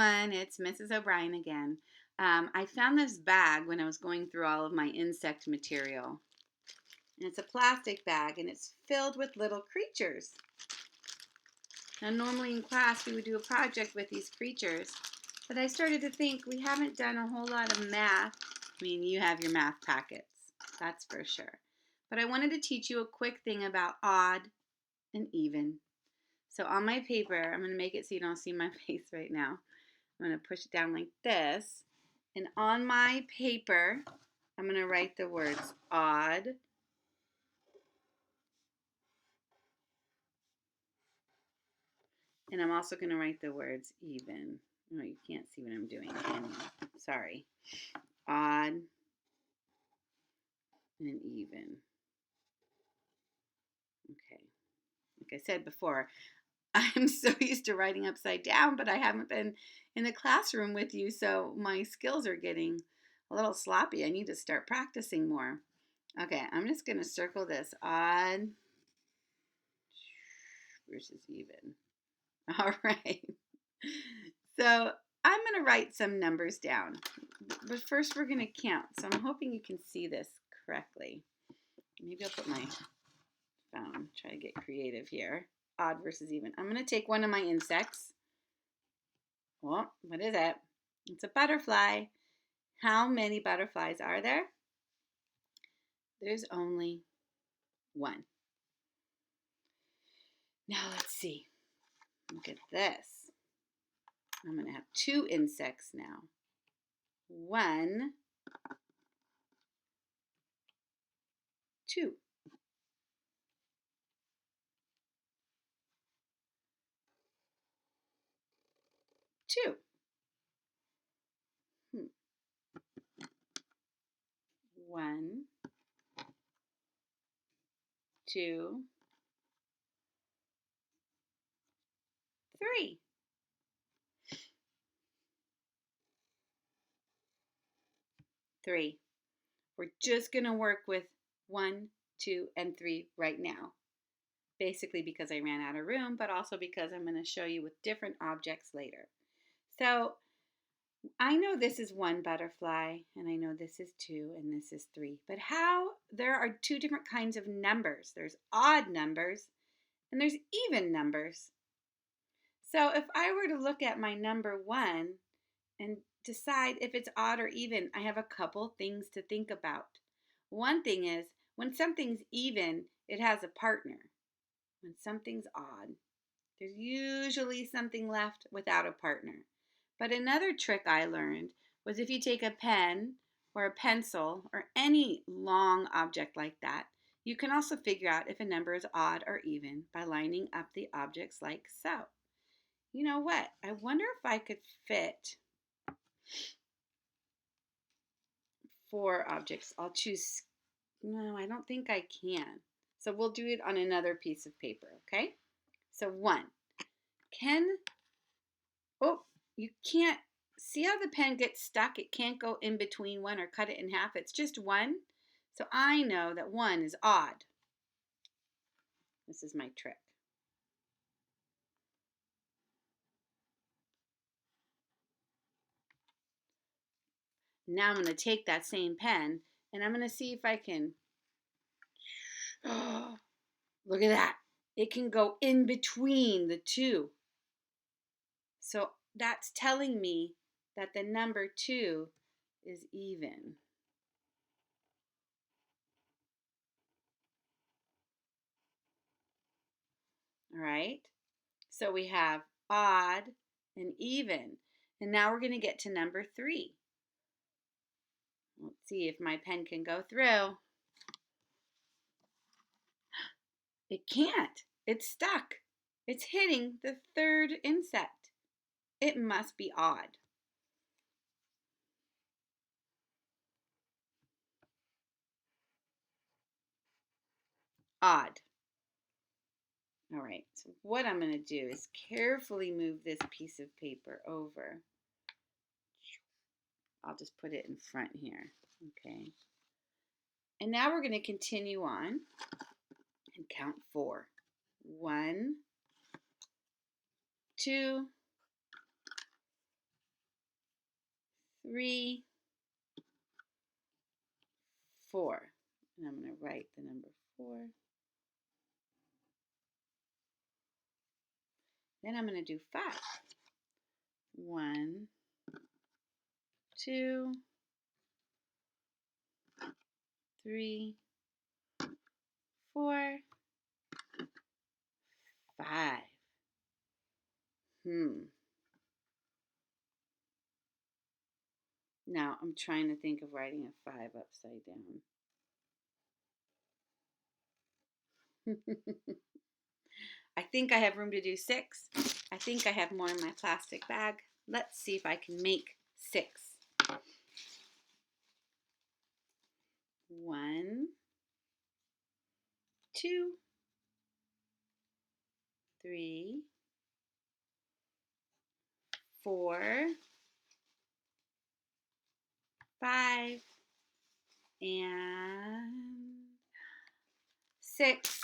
It's Mrs. O'Brien again. I found this bag when I was going through all of my insect material. And it's a plastic bag and it's filled with little creatures. Now, normally in class we would do a project with these creatures, but I started to think we haven't done a whole lot of math. I mean, you have your math packets, that's for sure. But I wanted to teach you a quick thing about odd and even. So on my paper, I'm going to make it so you don't see my face right now. I'm going to push it down like this. And on my paper, I'm going to write the words odd and I'm also going to write the words even. No, you can't see what I'm doing, can you? Sorry. Odd and even. Okay. Like I said before, I'm so used to writing upside down, but I haven't been in the classroom with you, so my skills are getting a little sloppy. I need to start practicing more. Okay, I'm just going to circle this odd versus even. All right. So I'm going to write some numbers down, but first we're going to count. So I'm hoping you can see this correctly. Maybe I'll put my phone, try to get creative here. Odd versus even. I'm going to take one of my insects. Well, what is it? It's a butterfly. How many butterflies are there? There's only one. Now let's see. Look at this. I'm going to have two insects now. One, two. Two. One, two, three. Three. We're just going to work with 1, 2, and 3 right now. Basically because I ran out of room, but also because I'm going to show you with different objects later. So I know this is one butterfly, and I know this is 2, and this is 3. But how? There are two different kinds of numbers. There's odd numbers, and there's even numbers. So if I were to look at my number 1 and decide if it's odd or even, I have a couple things to think about. One thing is, when something's even, it has a partner. When something's odd, there's usually something left without a partner. But another trick I learned was if you take a pen or a pencil or any long object like that, you can also figure out if a number is odd or even by lining up the objects like so. You know what? I wonder if I could fit 4 objects. I'll choose, no, I don't think I can. So we'll do it on another piece of paper, okay? So 1. Oh, you can't, see how the pen gets stuck? It can't go in between 1 or cut it in half. It's just 1. So I know that 1 is odd. This is my trick. Now I'm going to take that same pen and I'm going to see if I can, oh, look at that. It can go in between the 2. So that's telling me that the number 2 is even. All right. So we have odd and even. And now we're going to get to number 3. Let's see if my pen can go through. It can't. It's stuck. It's hitting the 3rd insect. It must be odd. Odd. All right, so what I'm going to do is carefully move this piece of paper over. I'll just put it in front here, okay? And now we're going to continue on and count 4. 1, 2, 3, 4. And I'm going to write the number 4. Then I'm going to do 5. 1, 2, 3, 4, 5. Now I'm trying to think of writing a 5 upside down. I think I have room to do 6. I think I have more in my plastic bag. Let's see if I can make 6. 1, 2, 3, 4, 5, and 6.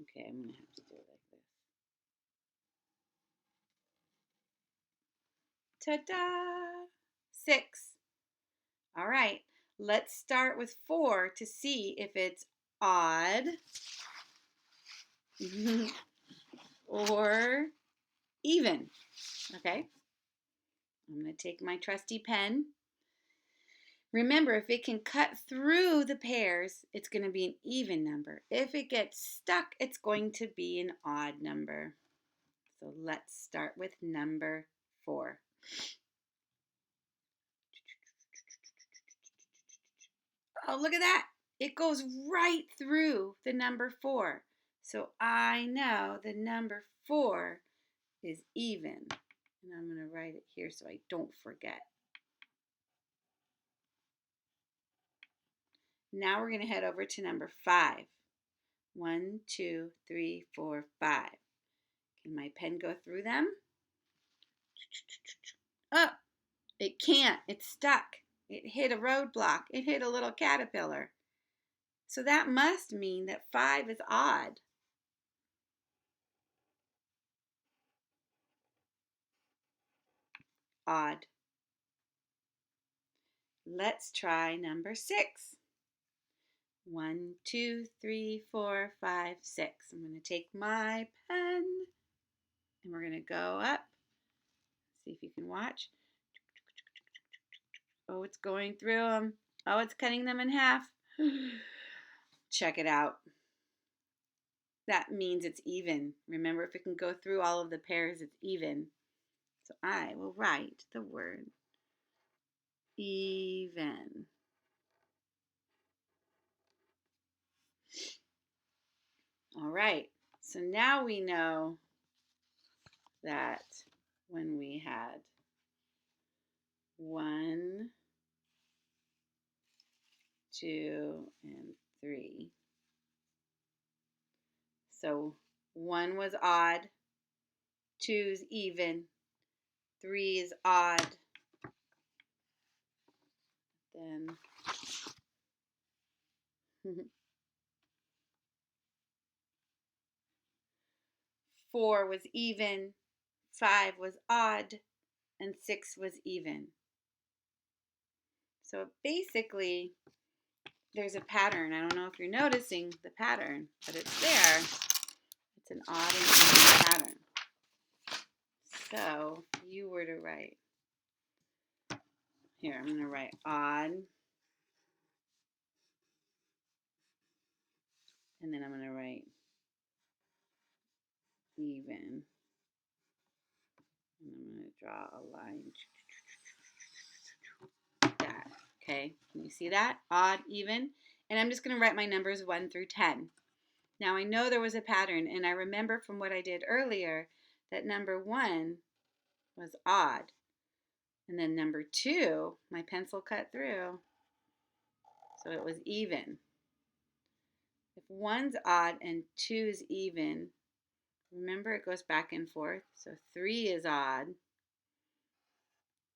Okay, I'm going to have to do it like this. Ta-da! 6. All right, let's start with 4 to see if it's odd or even. Okay, I'm going to take my trusty pen. Remember, if it can cut through the pairs, it's going to be an even number. If it gets stuck, it's going to be an odd number. So let's start with number 4. Oh, look at that. It goes right through the number 4. So I know the number 4 is even. And I'm going to write it here so I don't forget. Now we're going to head over to number 5. 1, 2, 3, 4, 5. Can my pen go through them? Oh, it can't. It's stuck. It hit a roadblock. It hit a little caterpillar. So that must mean that 5 is odd. Odd. Let's try number 6. 1, 2, 3, 4, 5, 6. I'm going to take my pen and we're going to go up. See if you can watch. Oh, it's going through them. Oh, it's cutting them in half. Check it out. That means it's even. Remember, if it can go through all of the pairs, it's even. So I will write the word even. All right, so now we know that when we had 1, 2, and 3. So 1 was odd, 2 is even, 3 is odd. Then 4 was even, 5 was odd, and 6 was even. So basically, there's a pattern. I don't know if you're noticing the pattern, but it's there. It's an odd and even pattern. So if you were to write, here, I'm going to write odd, and then I'm going to write even, and I'm going to draw a line like that. Okay, can you see that? Odd, even, and I'm just going to write my numbers 1 through 10. Now I know there was a pattern, and I remember from what I did earlier that number 1 was odd, and then number 2, my pencil cut through, so it was even. If 1's odd and 2's even, remember it goes back and forth, so 3 is odd,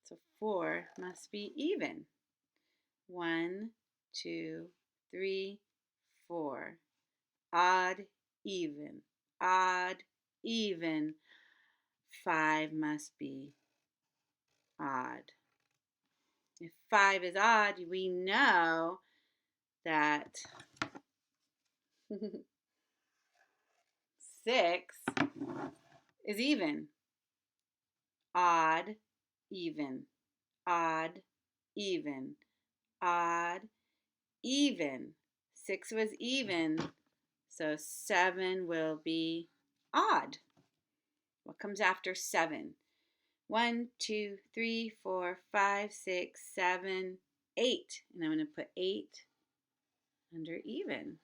so 4 must be even. 1, 2, 3, 4. Odd, even, odd, even. 5 must be odd. If 5 is odd, we know that 6 is even. Odd, even, odd, even, odd, even. 6 was even, so 7 will be odd. What comes after 7? 1, 2, 3, 4, 5, 6, 7, 8. And I'm going to put 8 under even.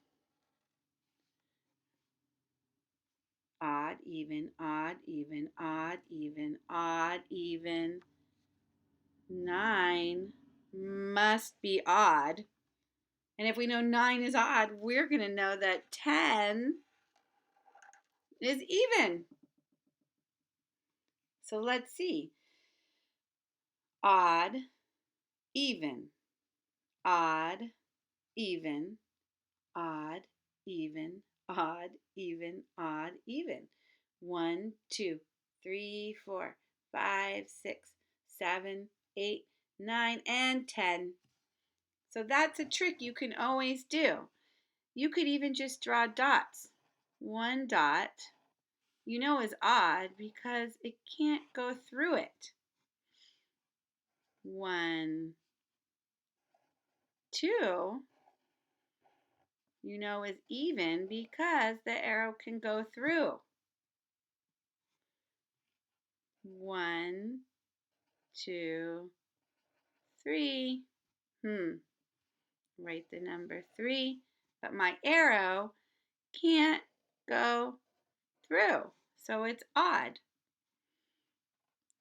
Odd, even, odd, even, odd, even, odd, even. 9 must be odd. And if we know 9 is odd, we're going to know that 10 is even. So let's see. Odd, even, odd, even, odd, even, odd, even, odd, even. 1, 2, 3, 4, 5, 6, 7, 8, 9, and 10. So that's a trick you can always do. You could even just draw dots. 1 dot, you know, is odd because it can't go through it. 1, 2, you know, is even because the arrow can go through. 1, 2, 3. Write the number 3, but my arrow can't go through, so it's odd.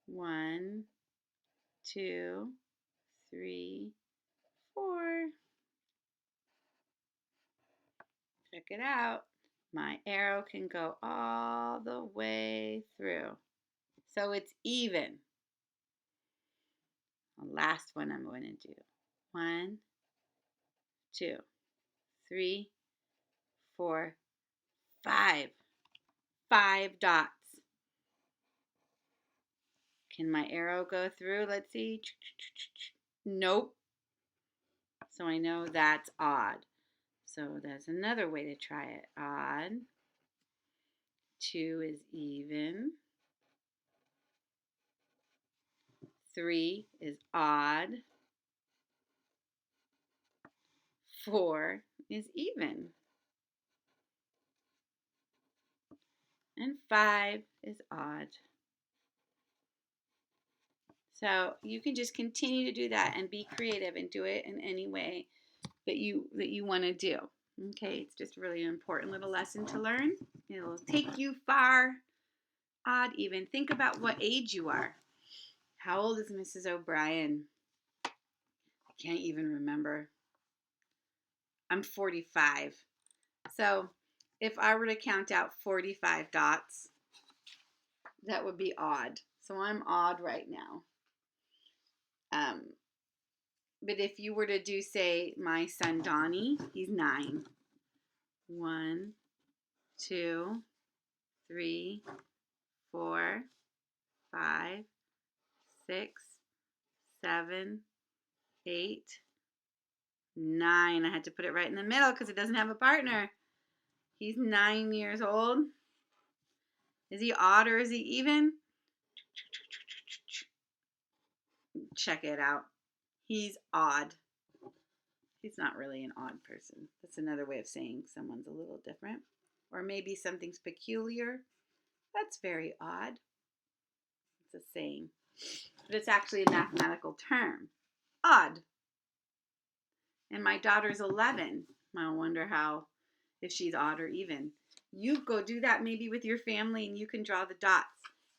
1, 2, 3, 4. Check it out. My arrow can go all the way through. So it's even. The last one I'm going to do. 1, 2, 3, 4, 5. 5 dots. Can my arrow go through? Let's see. Nope. So I know that's odd. So there's another way to try it. Odd. 2 is even. 3 is odd. 4 is even. And 5 is odd. So you can just continue to do that and be creative and do it in any way that you want to do. Okay, it's just a really important little lesson to learn. It'll take you far. Odd, even. Think about what age you are. How old is Mrs. O'Brien? I can't even remember. I'm 45. So if I were to count out 45 dots, that would be odd. So I'm odd right now. But if you were to do, say, my son Donnie, he's 9. 1, 2, 3, 4, 5, 6, 7, 8, 9. I had to put it right in the middle because it doesn't have a partner. He's 9 years old. Is he odd or is he even? Check it out. He's odd. He's not really an odd person. That's another way of saying someone's a little different. Or maybe something's peculiar. That's very odd. It's a saying. But it's actually a mathematical term. Odd. And my daughter's 11. I wonder if she's odd or even. You go do that maybe with your family and you can draw the dots.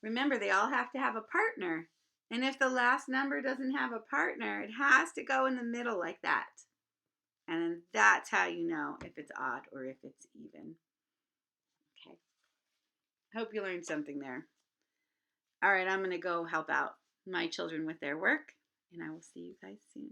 Remember, they all have to have a partner. And if the last number doesn't have a partner, it has to go in the middle like that. And then that's how you know if it's odd or if it's even. Okay. Hope you learned something there. All right, I'm going to go help out my children with their work, and I will see you guys soon.